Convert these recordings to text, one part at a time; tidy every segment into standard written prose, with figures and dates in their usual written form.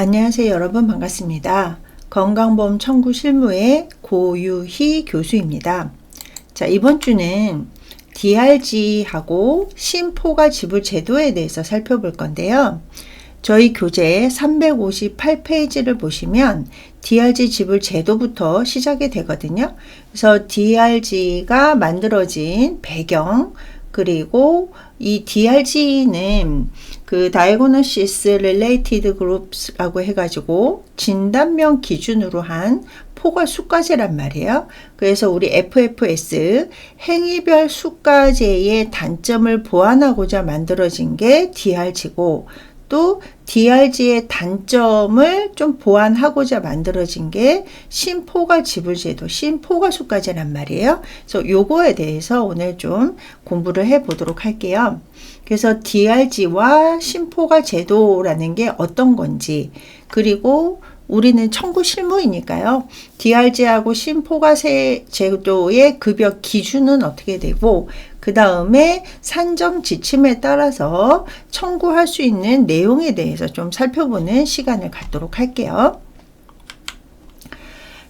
안녕하세요 여러분, 반갑습니다. 건강보험 청구 실무의 고유희 교수입니다. 자, 이번 주는 DRG하고 신포괄 지불 제도에 대해서 살펴볼 건데요. 저희 교재 358페이지를 보시면 DRG 지불 제도부터 시작이 되거든요. 그래서 DRG가 만들어진 배경, 그리고 이 DRG는 그 Diagnosis Related Groups라고 해가지고 진단명 기준으로 한 포괄 수가제란 말이에요. 그래서 우리 FFS 행위별 수가제의 단점을 보완하고자 만들어진 게 DRG고, 또 DRG의 단점을 좀 보완하고자 만들어진 게 신포괄 지불제도, 신포괄 수가제란 말이에요. 그래서 요거에 대해서 오늘 좀 공부를 해 보도록 할게요. 그래서 DRG와 신포괄 제도라는 게 어떤 건지, 그리고 우리는 청구 실무이니까요. DRG하고 신포괄 제도의 급여 기준은 어떻게 되고, 그 다음에 산정 지침에 따라서 청구할 수 있는 내용에 대해서 좀 살펴보는 시간을 갖도록 할게요.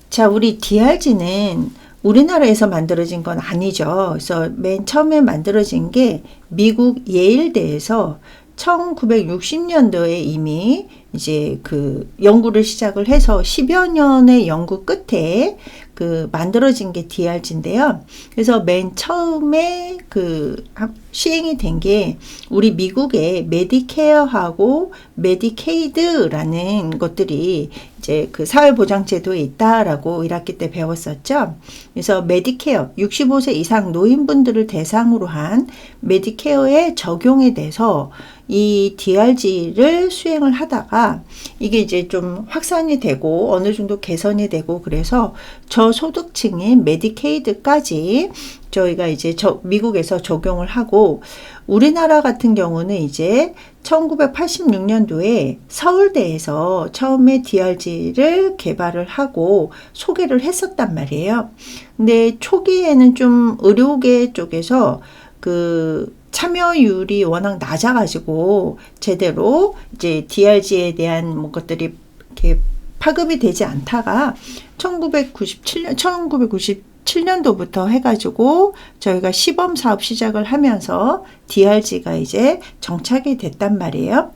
자, 우리 DRG는 우리나라에서 만들어진 건 아니죠. 그래서 맨 처음에 만들어진 게 미국 예일대에서 1960년도에 이미 이제 그 연구를 시작을 해서 10여 년의 연구 끝에 그 만들어진 게 DRG인데요. 그래서 맨 처음에 그 시행이 된 게 우리 미국의 메디케어하고 메디케이드라는 것들이 이제 그 사회보장제도에 있다라고 1학기 때 배웠었죠. 그래서 메디케어 65세 이상 노인분들을 대상으로 한 메디케어에 적용이 돼서 이 DRG를 수행을 하다가 이게 이제 좀 확산이 되고 어느 정도 개선이 되고, 그래서 저소득층인 메디케이드까지 저희가 이제 미국에서 적용을 하고, 우리나라 같은 경우는 이제 1986년도에 서울대에서 처음에 DRG를 개발을 하고 소개를 했었단 말이에요. 근데 초기에는 좀 의료계 쪽에서 그 참여율이 워낙 낮아가지고 제대로 이제 DRG에 대한 뭐 것들이 이렇게 파급이 되지 않다가 1997년도부터 해가지고 저희가 시범 사업 시작을 하면서 DRG가 이제 정착이 됐단 말이에요.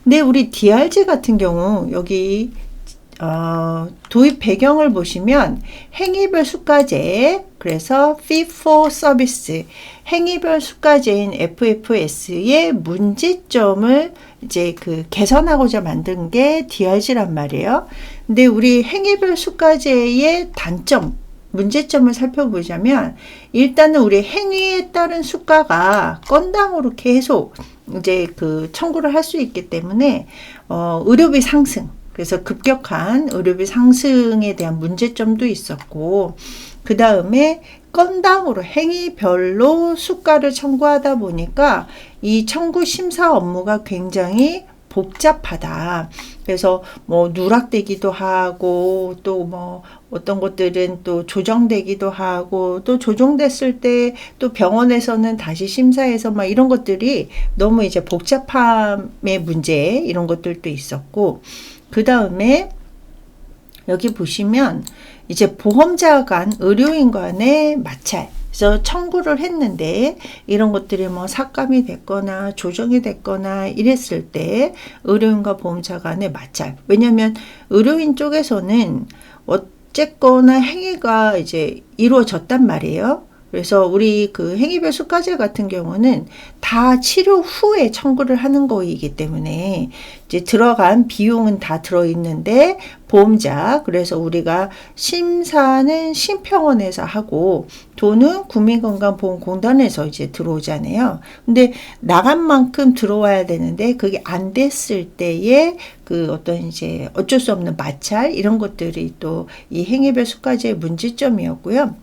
근데 우리 DRG 같은 경우 여기 도입 배경을 보시면 행위별 수가제, 그래서 Fee for Service, 행위별 수가제인 FFS의 문제점을 이제 그 개선하고자 만든 게 DRG란 말이에요. 근데 우리 행위별 수가제의 단점, 문제점을 살펴보자면, 일단은 우리 행위에 따른 수가가 건당으로 계속 이제 그 청구를 할 수 있기 때문에 의료비 상승, 그래서 급격한 의료비 상승에 대한 문제점도 있었고, 그 다음에 건당으로 행위별로 수가를 청구하다 보니까 이 청구 심사 업무가 굉장히 복잡하다. 그래서 뭐 누락되기도 하고, 또 뭐 어떤 것들은 또 조정되기도 하고, 또 조정됐을 때 또 병원에서는 다시 심사해서 막 이런 것들이 너무 이제 복잡함의 문제, 이런 것들도 있었고, 그 다음에 여기 보시면 이제 보험자 간, 의료인 간의 마찰, 그래서 청구를 했는데 이런 것들이 뭐 삭감이 됐거나 조정이 됐거나 이랬을 때 의료인과 보험자 간의 마찰. 왜냐면 의료인 쪽에서는 어쨌거나 행위가 이제 이루어졌단 말이에요. 그래서 우리 그 행위별 수가제 같은 경우는 다 치료 후에 청구를 하는 거이기 때문에 이제 들어간 비용은 다 들어있는데 보험자, 그래서 우리가 심사는 심평원에서 하고 돈은 국민건강보험공단에서 이제 들어오잖아요. 근데 나간 만큼 들어와야 되는데 그게 안 됐을 때에 그 어떤 이제 어쩔 수 없는 마찰, 이런 것들이 또 이 행위별 수가제의 문제점이었고요.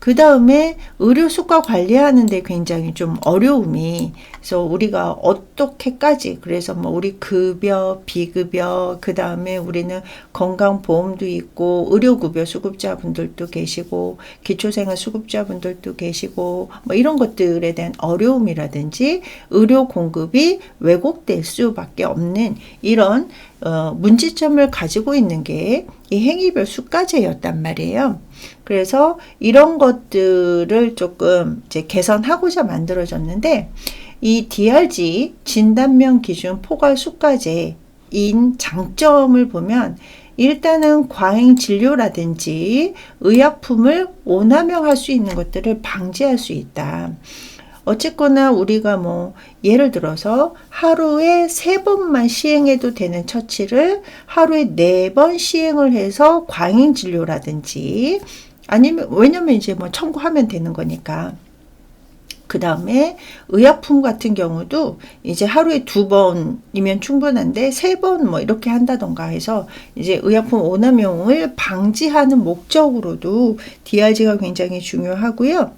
그 다음에 의료 수가 관리하는 데 굉장히 좀 어려움이, 그래서 우리가 어떻게까지, 그래서 뭐 우리 급여, 비급여, 그 다음에 우리는 건강보험도 있고 의료급여 수급자분들도 계시고 기초생활 수급자분들도 계시고 뭐 이런 것들에 대한 어려움이라든지 의료 공급이 왜곡될 수밖에 없는 이런 문제점을 가지고 있는 게 이 행위별 수가제였단 말이에요. 그래서 이런 것들을 조금 이제 개선하고자 만들어졌는데, 이 DRG 진단명 기준 포괄 수가제인 장점을 보면 일단은 과잉 진료라든지 의약품을 오남용할 수 있는 것들을 방지할 수 있다. 어쨌거나 우리가 뭐 예를 들어서 하루에 3번만 시행해도 되는 처치를 하루에 4번 시행을 해서 과잉 진료라든지, 아니면 왜냐면 이제 뭐 청구하면 되는 거니까. 그 다음에 의약품 같은 경우도 이제 하루에 2번이면 충분한데 3번 뭐 이렇게 한다던가 해서 이제 의약품 오남용을 방지하는 목적으로도 DRG가 굉장히 중요하고요.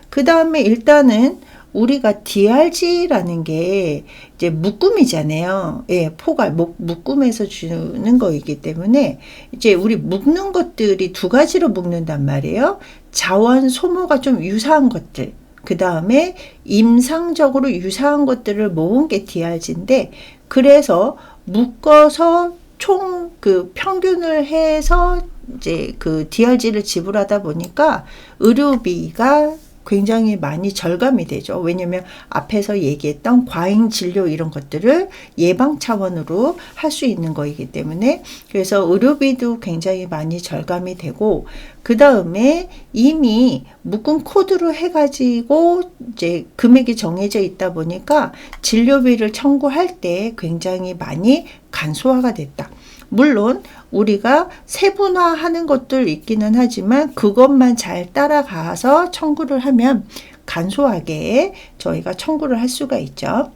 그 다음에 일단은 우리가 DRG라는 게 이제 묶음이잖아요. 예, 포괄, 묶음에서 주는 거이기 때문에 이제 우리 묶는 것들이 2가지로 묶는단 말이에요. 자원 소모가 좀 유사한 것들, 그 다음에 임상적으로 유사한 것들을 모은 게 DRG인데, 그래서 묶어서 총 그 평균을 해서 이제 그 DRG를 지불하다 보니까 의료비가 굉장히 많이 절감이 되죠. 왜냐면 앞에서 얘기했던 과잉 진료 이런 것들을 예방 차원으로 할 수 있는 거이기 때문에, 그래서 의료비도 굉장히 많이 절감이 되고, 그 다음에 이미 묶음 코드로 해가지고 이제 금액이 정해져 있다 보니까 진료비를 청구할 때 굉장히 많이 간소화가 됐다. 물론 우리가 세분화하는 것들 있기는 하지만 그것만 잘 따라가서 청구를 하면 간소하게 저희가 청구를 할 수가 있죠.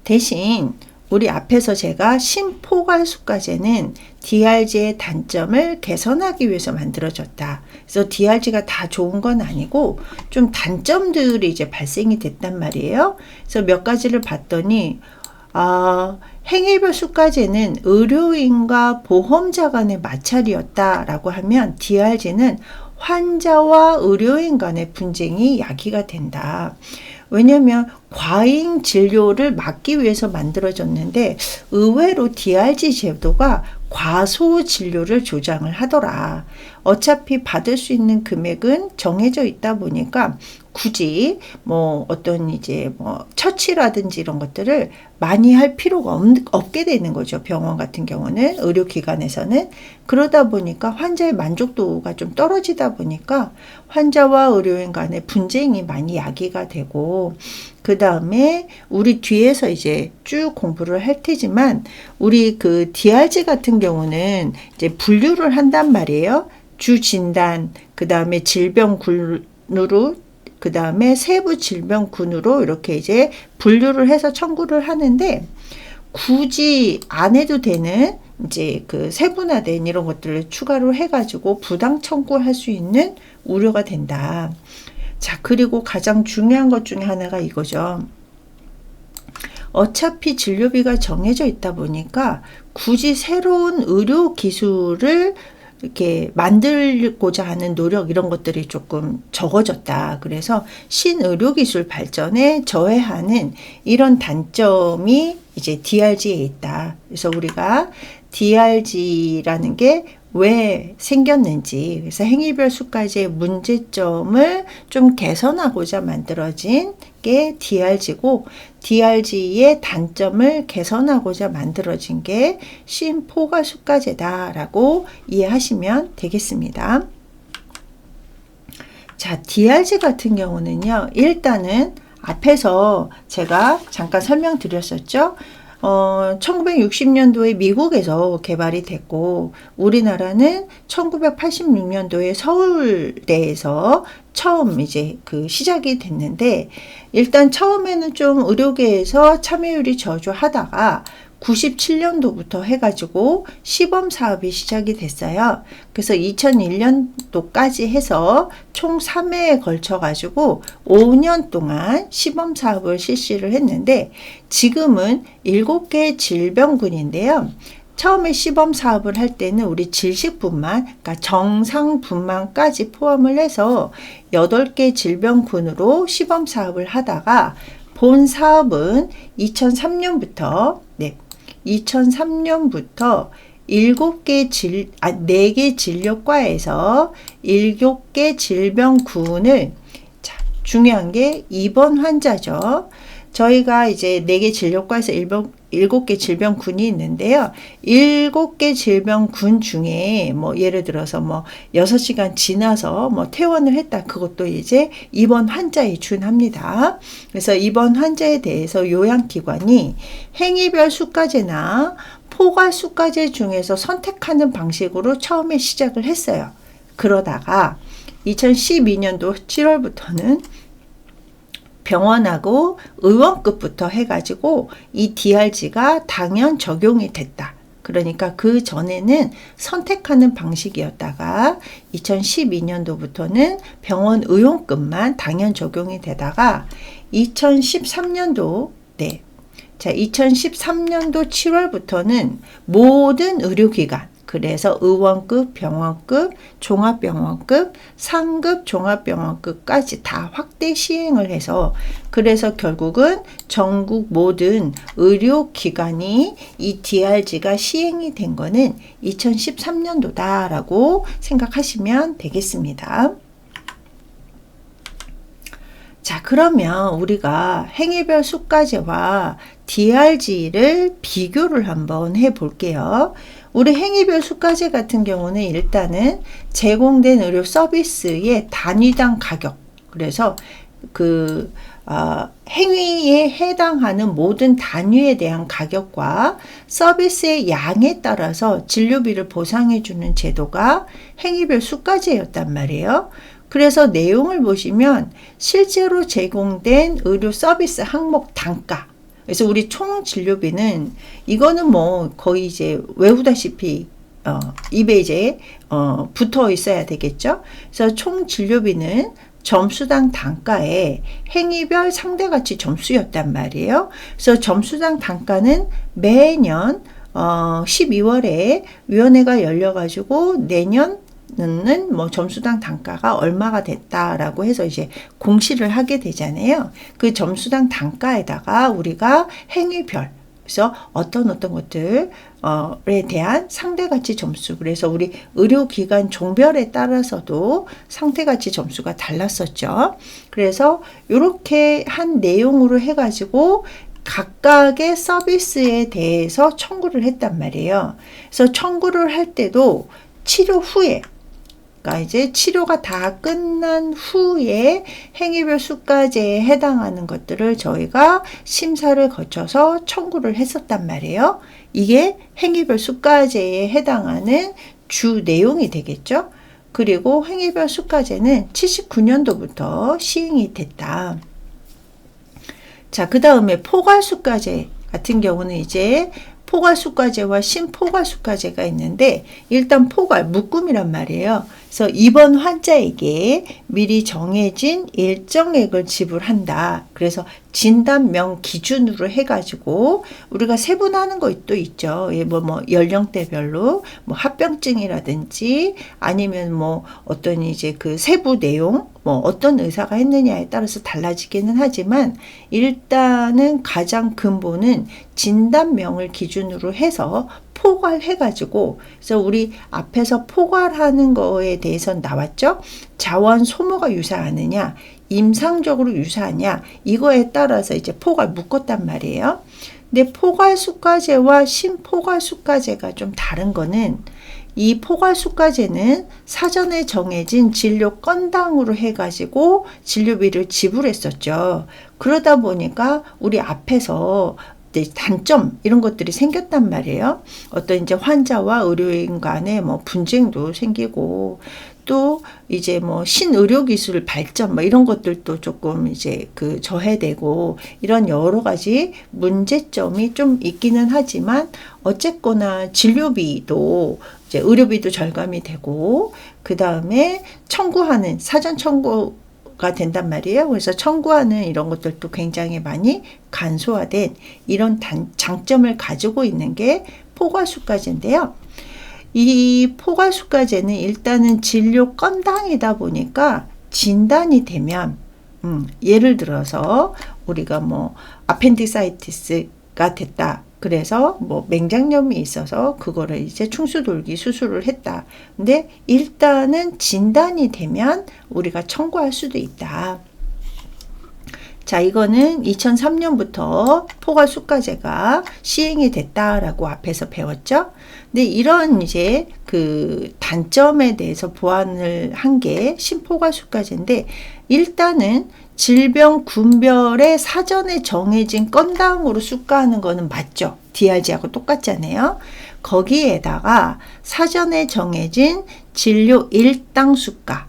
대신 우리 앞에서 제가 신포괄수가제는 DRG의 단점을 개선하기 위해서 만들어졌다. 그래서 DRG가 다 좋은 건 아니고 좀 단점들이 이제 발생이 됐단 말이에요. 그래서 몇 가지를 봤더니 행위별 수가제는 의료인과 보험자 간의 마찰이었다라고 하면 DRG는 환자와 의료인 간의 분쟁이 야기가 된다. 왜냐하면 과잉 진료를 막기 위해서 만들어졌는데 의외로 DRG 제도가 과소 진료를 조장을 하더라. 어차피 받을 수 있는 금액은 정해져 있다 보니까 굳이 뭐 어떤 이제 뭐 처치라든지 이런 것들을 많이 할 필요가 없게 되는 거죠. 병원 같은 경우는, 의료기관에서는. 그러다 보니까 환자의 만족도가 좀 떨어지다 보니까 환자와 의료인 간의 분쟁이 많이 야기가 되고, 그 다음에 우리 뒤에서 이제 쭉 공부를 할 테지만 우리 그 DRG 같은 경우는 이제 분류를 한단 말이에요. 주 진단, 그 다음에 질병군으로, 그 다음에 세부 질병군으로 이렇게 이제 분류를 해서 청구를 하는데, 굳이 안 해도 되는 이제 그 세분화된 이런 것들을 추가로 해가지고 부당 청구할 수 있는 우려가 된다. 자, 그리고 가장 중요한 것 중에 하나가 이거죠. 어차피 진료비가 정해져 있다 보니까 굳이 새로운 의료 기술을 이렇게 만들고자 하는 노력 이런 것들이 조금 적어졌다. 그래서 신의료기술 발전에 저해하는 이런 단점이 이제 DRG에 있다. 그래서 우리가 DRG라는 게 왜 생겼는지, 그래서 행위별 수가제의 문제점을 좀 개선하고자 만들어진 게 DRG고, DRG의 단점을 개선하고자 만들어진 게 신포괄수가제다라고 이해하시면 되겠습니다. 자, DRG 같은 경우는요, 일단은 앞에서 제가 잠깐 설명드렸었죠. 1960년도에 미국에서 개발이 됐고, 우리나라는 1986년도에 서울대에서 처음 이제 그 시작이 됐는데, 일단 처음에는 좀 의료계에서 참여율이 저조하다가 97년도부터 해가지고 시범 사업이 시작이 됐어요. 그래서 2001년도까지 해서 총 3회에 걸쳐 가지고 5년 동안 시범 사업을 실시를 했는데 지금은 7개 질병군인데요. 처음에 시범 사업을 할 때는 우리 질식분만, 그러니까 정상분만까지 포함을 해서 8개 질병군으로 시범 사업을 하다가 본 사업은 2003년부터 4개 진료과에서 7개 질병군을, 자, 중요한 게 입원 환자죠. 저희가 이제 4개 진료과에서 7개 질병군이 있는데요. 7개 질병군 중에 뭐 예를 들어서 뭐 6시간 지나서 뭐 퇴원을 했다. 그것도 이제 입원 환자에 준합니다. 그래서 입원 환자에 대해서 요양기관이 행위별 수가제나 포괄수가제 중에서 선택하는 방식으로 처음에 시작을 했어요. 그러다가 2012년도 7월부터는 병원하고 의원급부터 해가지고 이 DRG가 당연 적용이 됐다. 그러니까 그 전에는 선택하는 방식이었다가 2012년도부터는 병원 의원급만 당연 적용이 되다가 2013년도 7월부터는 모든 의료기관, 그래서 의원급, 병원급, 종합병원급, 상급 종합병원급까지 다 확대 시행을 해서, 그래서 결국은 전국 모든 의료기관이 이 DRG가 시행이 된 거는 2013년도다라고 생각하시면 되겠습니다. 자, 그러면 우리가 행위별 수가제와 DRG를 비교를 한번 해 볼게요. 우리 행위별 수가제 같은 경우는 일단은 제공된 의료 서비스의 단위당 가격, 그래서 행위에 해당하는 모든 단위에 대한 가격과 서비스의 양에 따라서 진료비를 보상해 주는 제도가 행위별 수가제였단 말이에요. 그래서 내용을 보시면 실제로 제공된 의료 서비스 항목 단가, 그래서 우리 총 진료비는 이거는 뭐 거의 이제 외우다시피 입에 이제 붙어 있어야 되겠죠. 그래서 총 진료비는 점수당 단가에 행위별 상대가치 점수였단 말이에요. 그래서 점수당 단가는 매년 12월에 위원회가 열려가지고 내년은 뭐 점수당 단가가 얼마가 됐다라고 해서 이제 공시를 하게 되잖아요. 그 점수당 단가에다가 우리가 행위별, 그래서 어떤 것들에 대한 상대가치 점수, 그래서 우리 의료기관 종별에 따라서도 상대가치 점수가 달랐었죠. 그래서 이렇게 한 내용으로 해가지고 각각의 서비스에 대해서 청구를 했단 말이에요. 그래서 청구를 할 때도 치료 후에, 그러니까 이제 치료가 다 끝난 후에 행위별 수가제에 해당하는 것들을 저희가 심사를 거쳐서 청구를 했었단 말이에요. 이게 행위별 수가제에 해당하는 주 내용이 되겠죠. 그리고 행위별 수가제는 79년도부터 시행이 됐다. 자, 그 다음에 포괄수가제 같은 경우는 이제 포괄수가제와 신포괄수가제가 있는데, 일단 포괄, 묶음이란 말이에요. 그래서 입원 환자에게 미리 정해진 일정액을 지불한다. 그래서 진단명 기준으로 해가지고 우리가 세분하는 것도 있죠. 뭐 연령대별로 뭐 합병증이라든지 아니면 뭐 어떤 이제 그 세부 내용, 뭐 어떤 의사가 했느냐에 따라서 달라지기는 하지만 일단은 가장 근본은 진단명을 기준으로 해서 포괄해가지고, 그래서 우리 앞에서 포괄하는 거에 대해서 나왔죠. 자원 소모가 유사하느냐, 임상적으로 유사하냐, 이거에 따라서 이제 포괄 묶었단 말이에요. 근데 포괄수가제와 신포괄수가제가 좀 다른 거는, 이 포괄수가제는 사전에 정해진 진료 건당으로 해가지고 진료비를 지불했었죠. 그러다 보니까 우리 앞에서 단점 이런 것들이 생겼단 말이에요. 어떤 이제 환자와 의료인 간의 뭐 분쟁도 생기고, 또 이제 뭐 신의료기술 발전 뭐 이런 것들도 조금 이제 그 저해되고 이런 여러 가지 문제점이 좀 있기는 하지만 어쨌거나 진료비도 이제 의료비도 절감이 되고 그 다음에 청구하는 사전 청구가 된단 말이에요. 그래서 청구하는 이런 것들도 굉장히 많이 간소화된 이런 장점을 가지고 있는 게 포괄수가제인데요. 이 포괄수가제는 일단은 진료 건당이다 보니까 진단이 되면 예를 들어서 우리가 뭐 아펜디사이티스가 됐다. 그래서 뭐 맹장염이 있어서 그거를 이제 충수돌기 수술을 했다. 근데 일단은 진단이 되면 우리가 청구할 수도 있다. 자, 이거는 2003년부터 포괄수가제가 시행이 됐다라고 앞에서 배웠죠. 근데 이런 이제 그 단점에 대해서 보완을 한 게 신포괄수가제인데 일단은 질병 군별에 사전에 정해진 건당으로 수가하는 거는 맞죠. DRG하고 똑같잖아요. 거기에다가 사전에 정해진 진료 일당 수가,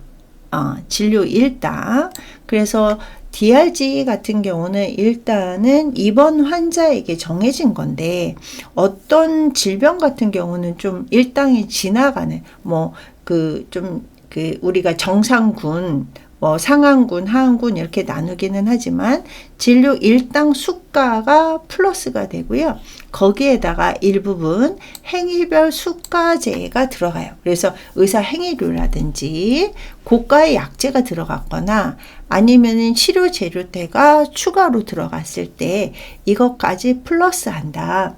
진료 일당. 그래서 DRG 같은 경우는 일단은 입원 환자에게 정해진 건데 어떤 질병 같은 경우는 좀 일당이 지나가는 우리가 정상군 뭐 상한군, 하한군 이렇게 나누기는 하지만 진료 일당 수가가 플러스가 되고요. 거기에다가 일부분 행위별 수가제가 들어가요. 그래서 의사 행위료라든지 고가의 약제가 들어갔거나 아니면은 치료 재료대가 추가로 들어갔을 때 이것까지 플러스한다.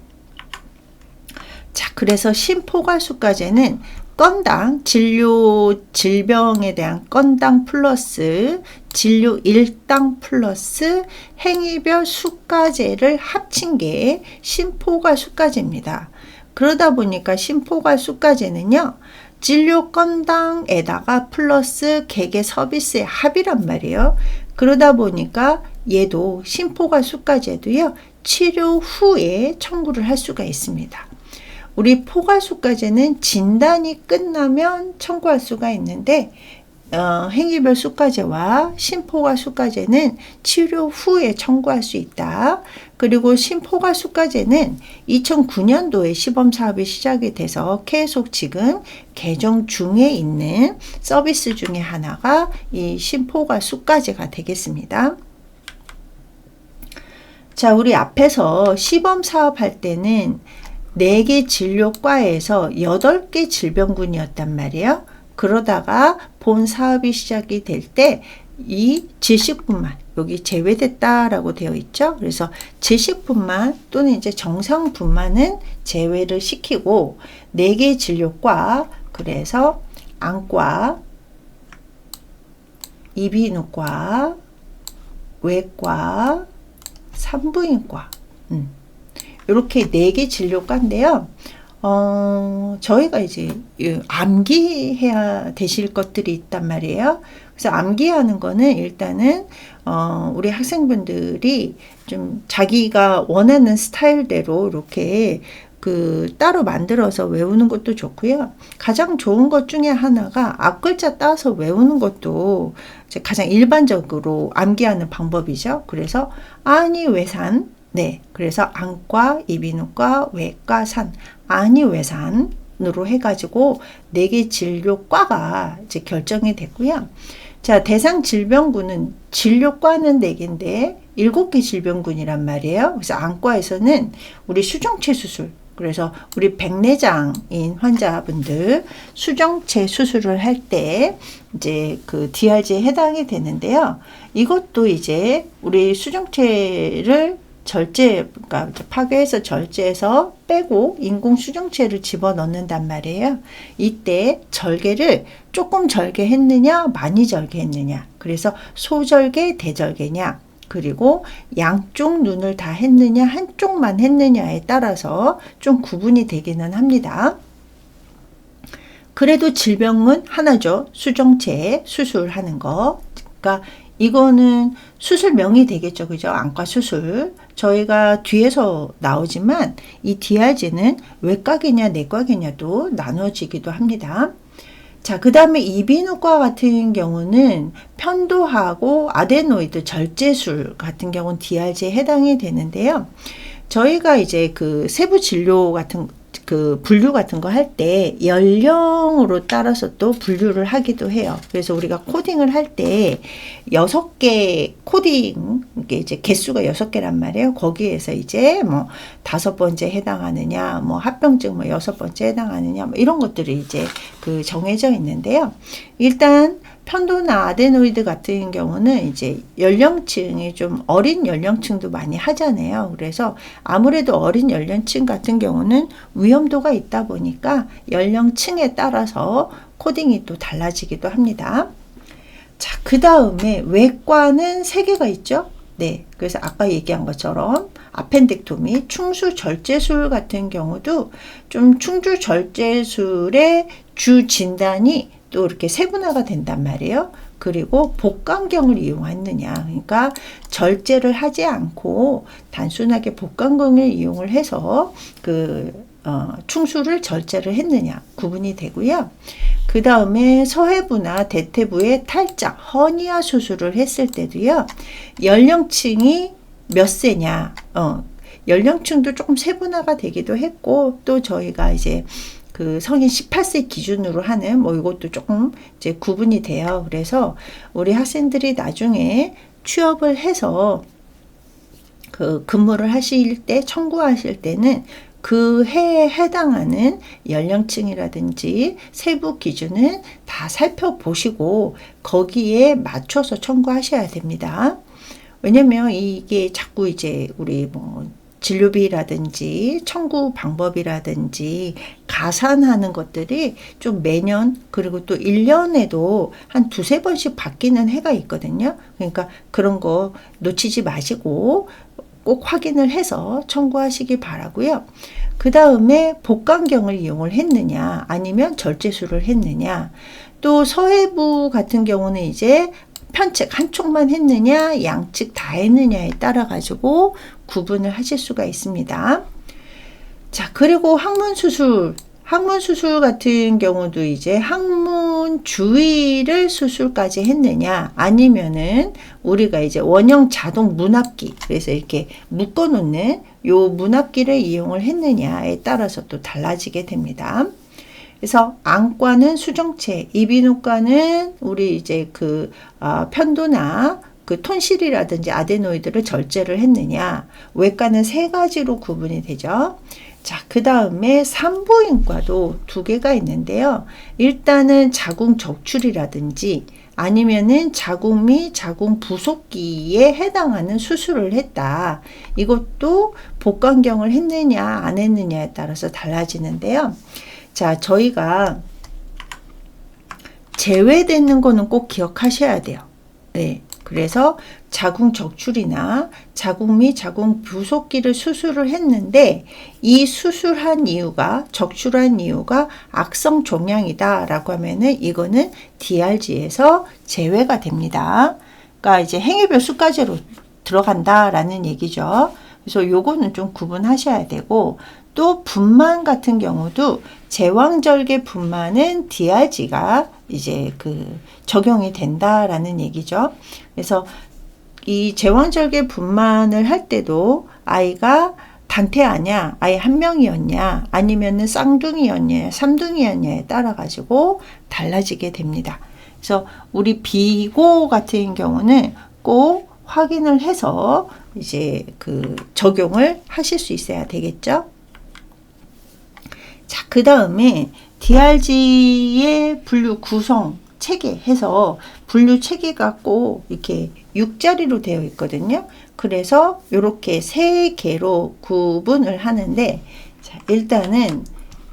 자, 그래서 신포괄수가제는 건당, 질병에 대한 건당 플러스 진료 일당 플러스 행위별 수가제를 합친 게 신포괄수가제입니다. 그러다 보니까 신포괄수가제는요. 진료 건당에다가 플러스 개개 서비스의 합이란 말이에요. 그러다 보니까 얘도 신포괄수가제도요. 치료 후에 청구를 할 수가 있습니다. 우리 포괄수가제는 진단이 끝나면 청구할 수가 있는데 행위별 수가제와 신포괄수가제는 치료 후에 청구할 수 있다. 그리고 신포괄수가제는 2009년도에 시범사업이 시작이 돼서 계속 지금 개정 중에 있는 서비스 중에 하나가 이 신포괄수가제가 되겠습니다. 자, 우리 앞에서 시범사업 할 때는 4개 진료과에서 8개 질병군이었단 말이에요. 그러다가 본 사업이 시작이 될 때 이 질식분만 여기 제외됐다라고 되어 있죠. 그래서 질식분만 또는 이제 정상분만은 제외를 시키고 4개 진료과, 그래서 안과, 이비인후과, 외과, 산부인과 이렇게 4개 진료과인데요. 저희가 이제 암기해야 되실 것들이 있단 말이에요. 그래서 암기하는 거는 일단은 우리 학생분들이 좀 자기가 원하는 스타일대로 이렇게 따로 만들어서 외우는 것도 좋고요. 가장 좋은 것 중에 하나가 앞글자 따서 외우는 것도 가장 일반적으로 암기하는 방법이죠. 그래서 안이 외산, 네, 그래서 안과, 이비인후과, 외과, 산, 안이 외산으로 해가지고 4개 진료과가 이제 결정이 됐고요. 자, 대상 질병군은 진료과는 4개인데 7개 질병군이란 말이에요. 그래서 안과에서는 우리 수정체 수술, 그래서 우리 백내장인 환자분들 수정체 수술을 할 때 이제 그 DRG에 해당이 되는데요. 이것도 이제 우리 수정체를 그러니까 파괴해서 절제해서 빼고 인공 수정체를 집어넣는단 말이에요. 이때 절개를 조금 절개했느냐, 많이 절개했느냐, 그래서 소절개, 대절개냐, 그리고 양쪽 눈을 다 했느냐, 한쪽만 했느냐에 따라서 좀 구분이 되기는 합니다. 그래도 질병은 하나죠. 수정체 수술하는 거. 그러니까 이거는 수술명이 되겠죠. 그죠? 안과 수술. 저희가 뒤에서 나오지만 이 DRG는 외과계냐 내과계냐도 나눠지기도 합니다. 자, 그 다음에 이비인후과 같은 경우는 편도하고 아데노이드 절제술 같은 경우는 DRG에 해당이 되는데요. 저희가 이제 그 세부 진료 같은 그 분류 같은 거 할 때 연령으로 따라서 또 분류를 하기도 해요. 그래서 우리가 코딩을 할 때 6개 코딩, 이게 이제 개수가 6개란 말이에요. 거기에서 이제 뭐 5번째 해당하느냐, 뭐 합병증 뭐 6번째 해당하느냐, 뭐 이런 것들이 이제 그 정해져 있는데요. 일단 편도나 아데노이드 같은 경우는 이제 연령층이 좀 어린 연령층도 많이 하잖아요. 그래서 아무래도 어린 연령층 같은 경우는 위험도가 있다 보니까 연령층에 따라서 코딩이 또 달라지기도 합니다. 자, 그 다음에 외과는 3개가 있죠. 네. 그래서 아까 얘기한 것처럼 아펜덱토미, 충수절제술 같은 경우도 좀 충주절제술의 주 진단이 또 이렇게 세분화가 된단 말이에요. 그리고 복강경을 이용했느냐, 그러니까 절제를 하지 않고 단순하게 복강경을 이용을 해서 충수를 절제를 했느냐 구분이 되고요. 그 다음에 서해부나 대퇴부의 탈장, 허니아 수술을 했을 때도요, 연령층이 몇 세냐, 연령층도 조금 세분화가 되기도 했고, 또 저희가 이제 그 성인 18세 기준으로 하는 뭐 이것도 조금 이제 구분이 돼요. 그래서 우리 학생들이 나중에 취업을 해서 그 근무를 하실 때, 청구하실 때는 그 해에 해당하는 연령층이라든지 세부 기준은 다 살펴보시고 거기에 맞춰서 청구하셔야 됩니다. 왜냐면 이게 자꾸 이제 우리 뭐 진료비라든지 청구 방법이라든지 가산하는 것들이 좀 매년 그리고 또 1년에도 한 2-3번씩 바뀌는 해가 있거든요. 그러니까 그런 거 놓치지 마시고 꼭 확인을 해서 청구하시기 바라고요. 그 다음에 복강경을 이용을 했느냐 아니면 절제술을 했느냐, 또 서해부 같은 경우는 이제 편측 한쪽만 했느냐 양측 다 했느냐에 따라 가지고 구분을 하실 수가 있습니다. 자, 그리고 항문수술 같은 경우도 이제 항문 주위를 수술까지 했느냐 아니면은 우리가 이제 원형 자동 문합기, 그래서 이렇게 묶어 놓는 요 문합기를 이용을 했느냐에 따라서 또 달라지게 됩니다. 그래서 안과는 수정체, 이비인후과는 우리 이제 편도나 그 톤실이라든지 아데노이드를 절제를 했느냐, 외과는 3가지로 구분이 되죠. 자, 그 다음에 산부인과도 2개가 있는데요. 일단은 자궁 적출이라든지 아니면은 자궁 및 자궁 부속기에 해당하는 수술을 했다. 이것도 복강경을 했느냐 안 했느냐에 따라서 달라지는데요. 자, 저희가 제외되는 거는 꼭 기억하셔야 돼요. 네. 그래서 자궁 적출이나 자궁 및 자궁 부속기를 수술을 했는데 이 수술한 이유가, 적출한 이유가 악성 종양이다 라고 하면은 이거는 DRG에서 제외가 됩니다. 그러니까 이제 행위별 수가제로 들어간다 라는 얘기죠. 그래서 요거는 좀 구분하셔야 되고, 또 분만 같은 경우도 제왕절개 분만은 DRG가 이제 적용이 된다라는 얘기죠. 그래서 이 제왕절개 분만을 할 때도 아이가 단태아냐, 아이 한 명이었냐, 아니면은 쌍둥이였냐, 삼둥이였냐에 따라 가지고 달라지게 됩니다. 그래서 우리 비고 같은 경우는 꼭 확인을 해서 이제 적용을 하실 수 있어야 되겠죠. 자, 그 다음에 DRG의 분류 구성 체계 해서 분류 체계가 꼭 이렇게 6자리로 되어 있거든요. 그래서 이렇게 3개로 구분을 하는데, 자, 일단은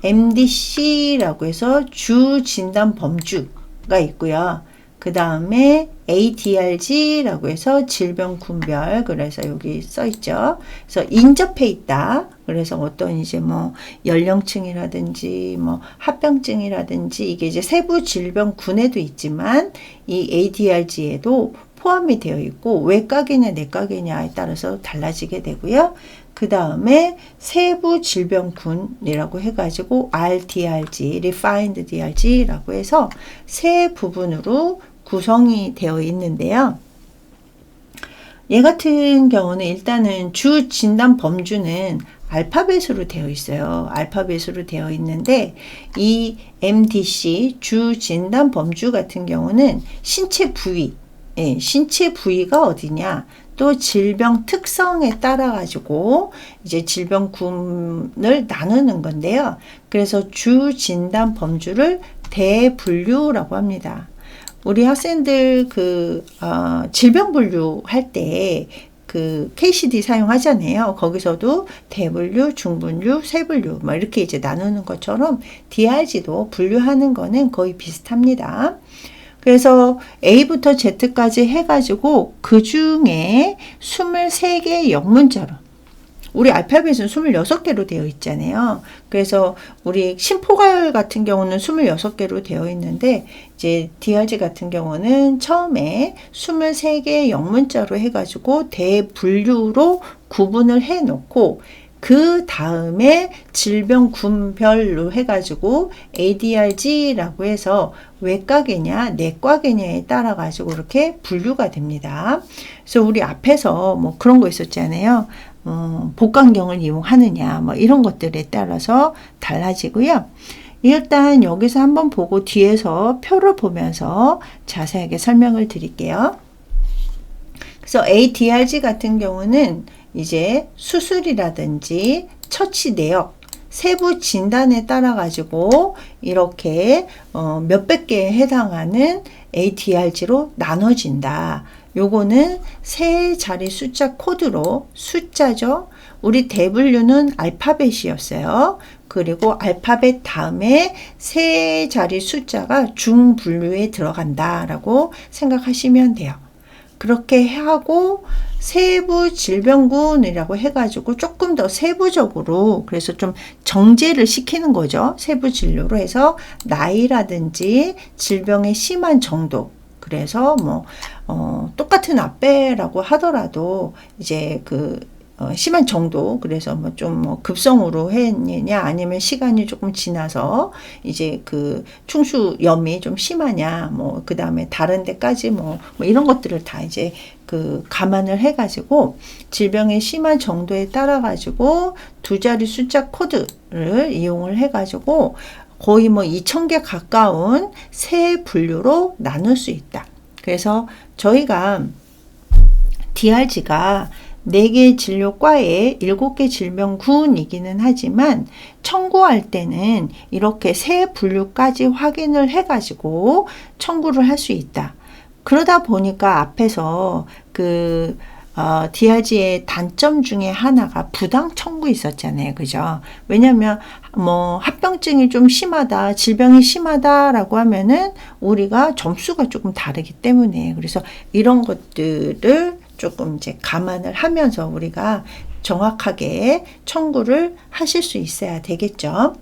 MDC라고 해서 주 진단 범주가 있고요. 그 다음에 ADRG라고 해서 질병 군별, 그래서 여기 써 있죠. 그래서 인접해 있다. 그래서 어떤 이제 뭐 연령층이라든지 뭐 합병증이라든지 이게 이제 세부 질병군에도 있지만 이 ADRG에도 포함이 되어 있고 외과계냐 내과계냐에 따라서 달라지게 되고요. 그 다음에 세부 질병군이라고 해가지고 RDRG, Refined DRG라고 해서 세 부분으로 구성이 되어 있는데요. 얘 같은 경우는 일단은 주 진단 범주는 알파벳으로 되어 있어요. 알파벳으로 되어 있는데 이 MDC 주 진단 범주 같은 경우는 신체 부위, 신체 부위가 어디냐, 또 질병 특성에 따라 가지고 이제 질병군을 나누는 건데요. 그래서 주 진단 범주를 대분류라고 합니다. 우리 학생들 질병 분류할 때 KCD 사용하잖아요. 거기서도 대분류, 중분류, 세분류 뭐 이렇게 이제 나누는 것처럼 DRG도 분류하는 거는 거의 비슷합니다. 그래서 A부터 Z까지 해가지고 그 중에 23개의 영문자로, 우리 알파벳은 26개로 되어 있잖아요. 그래서 우리 심포괄 같은 경우는 26개로 되어 있는데 이제 DRG 같은 경우는 처음에 23개의 영문자로 해가지고 대분류로 구분을 해 놓고 그 다음에 질병군별로 해가지고 ADRG라고 해서 외과계냐 내과계냐에 따라 가지고 이렇게 분류가 됩니다. 그래서 우리 앞에서 뭐 그런 거 있었잖아요. 복강경을 이용하느냐 뭐 이런 것들에 따라서 달라지고요. 일단 여기서 한번 보고 뒤에서 표를 보면서 자세하게 설명을 드릴게요. 그래서 ADRG 같은 경우는 이제 수술이라든지 처치 내역, 세부 진단에 따라 가지고 이렇게 몇백 개에 해당하는 ADRG로 나눠진다. 요거는 세 자리 숫자 코드로, 숫자죠. 우리 대분류는 알파벳이었어요. 그리고 알파벳 다음에 세 자리 숫자가 중분류에 들어간다라고 생각하시면 돼요. 그렇게 하고 세부 질병군이라고 해가지고 조금 더 세부적으로, 그래서 좀 정제를 시키는 거죠. 세부 진료로 해서 나이라든지 질병의 심한 정도, 그래서 뭐 똑같은 앞배라고 하더라도 이제 심한 정도, 그래서 뭐 좀 급성으로 했느냐 아니면 시간이 조금 지나서 이제 충수염이 좀 심하냐, 뭐 그 다음에 다른 데까지 뭐 이런 것들을 다 이제 감안을 해가지고 질병의 심한 정도에 따라 가지고 두 자리 숫자 코드를 이용을 해가지고 거의 뭐 2,000개 가까운 세 분류로 나눌 수 있다. 그래서 저희가 DRG가 4개 진료과에 7개 질병군이기는 하지만 청구할 때는 이렇게 세 분류까지 확인을 해가지고 청구를 할 수 있다. 그러다 보니까 앞에서 DRG의 단점 중에 하나가 부당 청구 있었잖아요. 그죠? 왜냐면 뭐 합병증이 좀 심하다, 질병이 심하다라고 하면은 우리가 점수가 조금 다르기 때문에, 그래서 이런 것들을 조금 이제 감안을 하면서 우리가 정확하게 청구를 하실 수 있어야 되겠죠.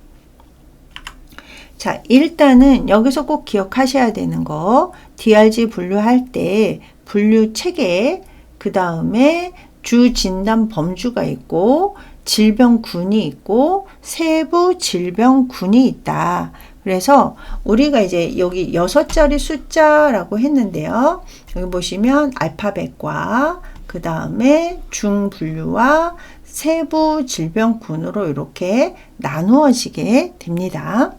자, 일단은 여기서 꼭 기억하셔야 되는 거, DRG 분류할 때 분류 체계, 그 다음에 주 진단 범주가 있고 질병군이 있고 세부 질병군이 있다. 그래서 우리가 이제 여기 6자리 숫자라고 했는데요. 여기 보시면 알파벳과 그 다음에 중분류와 세부 질병군으로 이렇게 나누어지게 됩니다.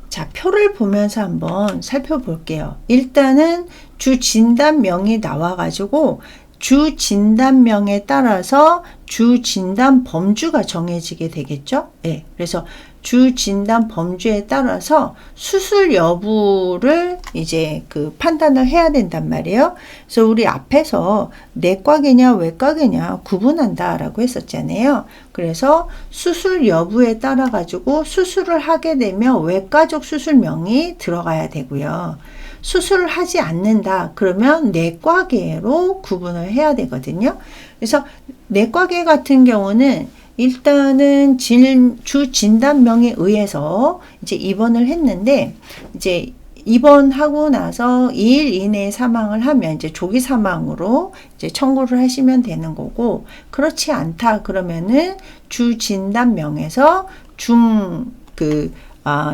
자, 표를 보면서 한번 살펴볼게요. 일단은 주 진단명이 나와가지고 주 진단명에 따라서 주 진단 범주가 정해지게 되겠죠. 네, 그래서 주 진단 범주에 따라서 수술 여부를 이제 판단을 해야 된단 말이에요. 그래서 우리 앞에서 내과계냐 외과계냐 구분한다라고 했었잖아요. 그래서 수술 여부에 따라 가지고 수술을 하게 되면 외과적 수술명이 들어가야 되고요. 수술을 하지 않는다 그러면 내과계로 구분을 해야 되거든요. 그래서 내과계 같은 경우는 일단은 주 진단명에 의해서 이제 입원을 했는데, 이제 입원하고 나서 2일 이내에 사망을 하면 이제 조기 사망으로 이제 청구를 하시면 되는 거고, 그렇지 않다 그러면은 주 진단명에서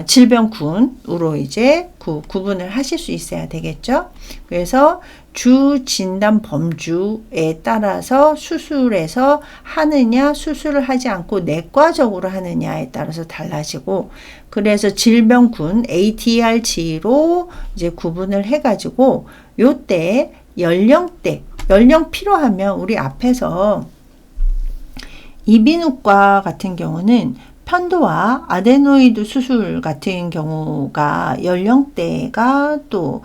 질병군으로 이제 구분을 하실 수 있어야 되겠죠. 그래서 주 진단 범주에 따라서 수술에서 하느냐, 수술을 하지 않고 내과적으로 하느냐에 따라서 달라지고, 그래서 질병군 ADRG로 이제 구분을 해가지고, 요때 연령 필요하면 우리 앞에서 이비인후과 같은 경우는 편도와 아데노이드 수술 같은 경우가 연령대가 또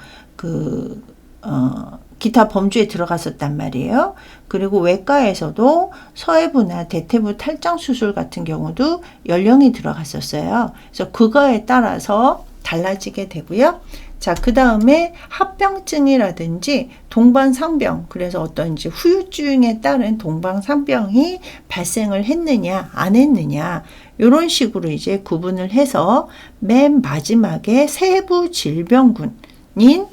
기타 범주에 들어갔었단 말이에요. 그리고 외과에서도 서해부나 대퇴부 탈장 수술 같은 경우도 연령이 들어갔었어요. 그래서 그거에 따라서 달라지게 되고요. 자, 그 다음에 합병증이라든지 동반상병, 그래서 어떤 이제 후유증에 따른 동반상병이 발생을 했느냐, 안 했느냐, 이런 식으로 이제 구분을 해서 맨 마지막에 세부 질병군인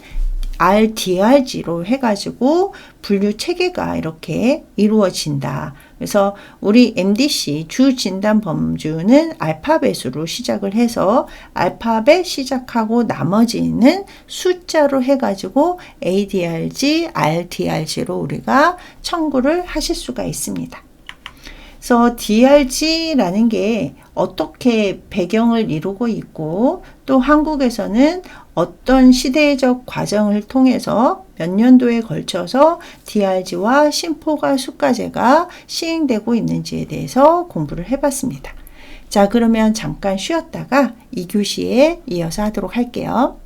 RDRG로 해가지고 분류 체계가 이렇게 이루어진다. 그래서 우리 MDC 주 진단 범주는 알파벳으로 시작을 해서 알파벳 시작하고 나머지는 숫자로 해가지고 ADRG, RDRG로 우리가 청구를 하실 수가 있습니다. 그래서 DRG라는 게 어떻게 배경을 이루고 있고, 또 한국에서는 어떤 시대적 과정을 통해서 몇 년도에 걸쳐서 DRG와 심포가 수가제가 시행되고 있는지에 대해서 공부를 해봤습니다. 자, 그러면 잠깐 쉬었다가 2교시에 이어서 하도록 할게요.